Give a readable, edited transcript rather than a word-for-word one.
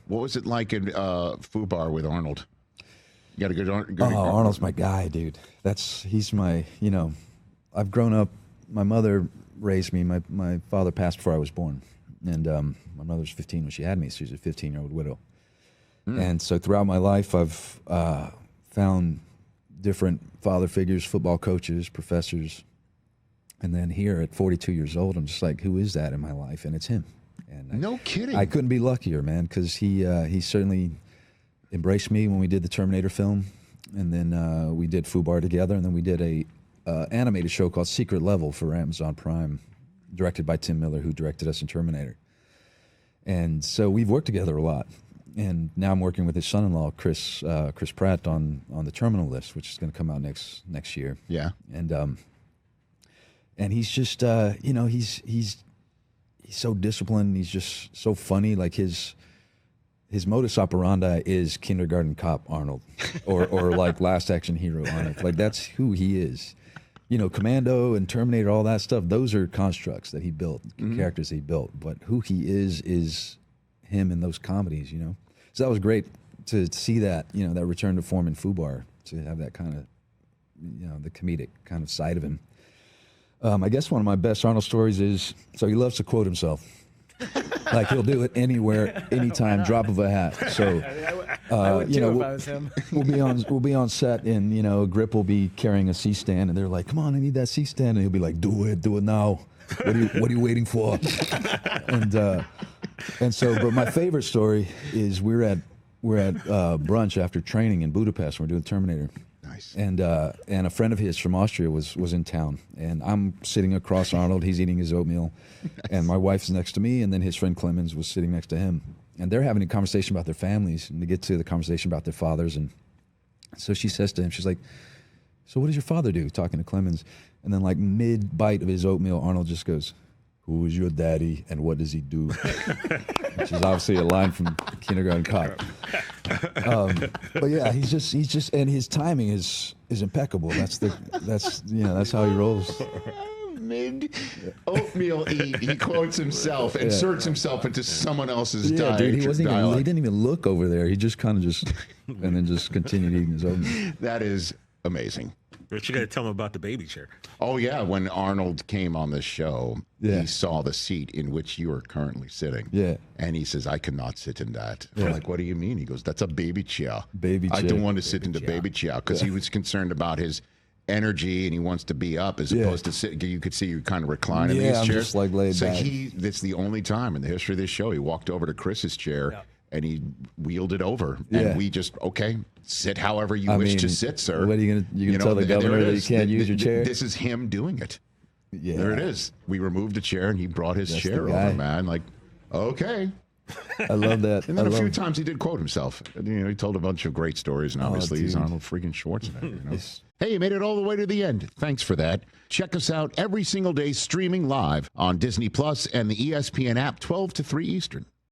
What was it like in FUBAR with Arnold? You got a good Arnold's my guy, dude. He's my, I've grown up, my mother raised me. My father passed before I was born. And my mother was 15 when she had me. So she was a 15-year-old widow. And so throughout my life, I've found different father figures, football coaches, professors. And then here at 42 years old, I'm just like, who is that in my life? And it's him. And no kidding. I couldn't be luckier, man, because he certainly embraced me when we did the Terminator film. And then we did FUBAR together. And then we did a animated show called Secret Level for Amazon Prime, directed by Tim Miller, who directed us in Terminator. And so we've worked together a lot. And now I'm working with his son-in-law, Chris Pratt, on the Terminal List, which is going to come out next year. Yeah. And he's just, he's so disciplined. He's just so funny. Like his modus operandi is kindergarten cop Arnold, or like Last Action Hero Arnold. Like that's who he is. Commando and Terminator, all that stuff. Those are constructs that he built, characters he built. But who he is him in those comedies. So that was great to see that. That return to form in FUBAR, to have that kind of, the comedic kind of side of him. I guess one of my best Arnold stories is, so he loves to quote himself. Like he'll do it anywhere, anytime, drop of a hat. So, I would too if I was him. we'll be on set, and Grip will be carrying a C-stand, and they're like, "Come on, I need that C-stand," and he'll be like, "Do it now. What are you waiting for?" And so, but my favorite story is we're at brunch after training in Budapest. We're doing Terminator. Nice. And a friend of his from Austria was in town, and I'm sitting across Arnold. He's eating his oatmeal, and my wife's next to me, and then his friend Clemens was sitting next to him, and they're having a conversation about their families, and they get to the conversation about their fathers, and so she says to him, she's like, "So what does your father do?" Talking to Clemens, and then like mid bite of his oatmeal, Arnold just goes, "Who is your daddy and what does he do?" Which is obviously a line from Kindergarten Cop. But yeah, he's just, and his timing is impeccable. That's how he rolls. Mid oatmeal eat, he quotes himself, inserts himself into someone else's diet. Dude, he didn't even look over there. He just kind of and then just continued eating his oatmeal. That is amazing. But you got to tell him about the baby chair. Oh, yeah. When Arnold came on the show, he saw the seat in which you are currently sitting. Yeah. And he says, "I cannot sit in that." Yeah. I'm like, "What do you mean?" He goes, "That's a baby chair. Baby chair. I don't want to sit in the baby chair," because he was concerned about his energy and he wants to be up as opposed to sit. You could see you kind of recline in these chairs. Just like laid back. That's the only time in the history of this show he walked over to Chris's chair and he wheeled it over. And we just, sit however you wish to sit, sir. What are you gonna tell the governor that you can't use your chair? This is him doing it. Yeah. There it is. We removed a chair and he brought his chair over, man. Like, okay. I love that. And then a few times he did quote himself. He told a bunch of great stories, and obviously he's Arnold freaking Schwarzenegger. Hey, you made it all the way to the end. Thanks for that. Check us out every single day streaming live on Disney Plus and the ESPN app, 12 to 3 Eastern.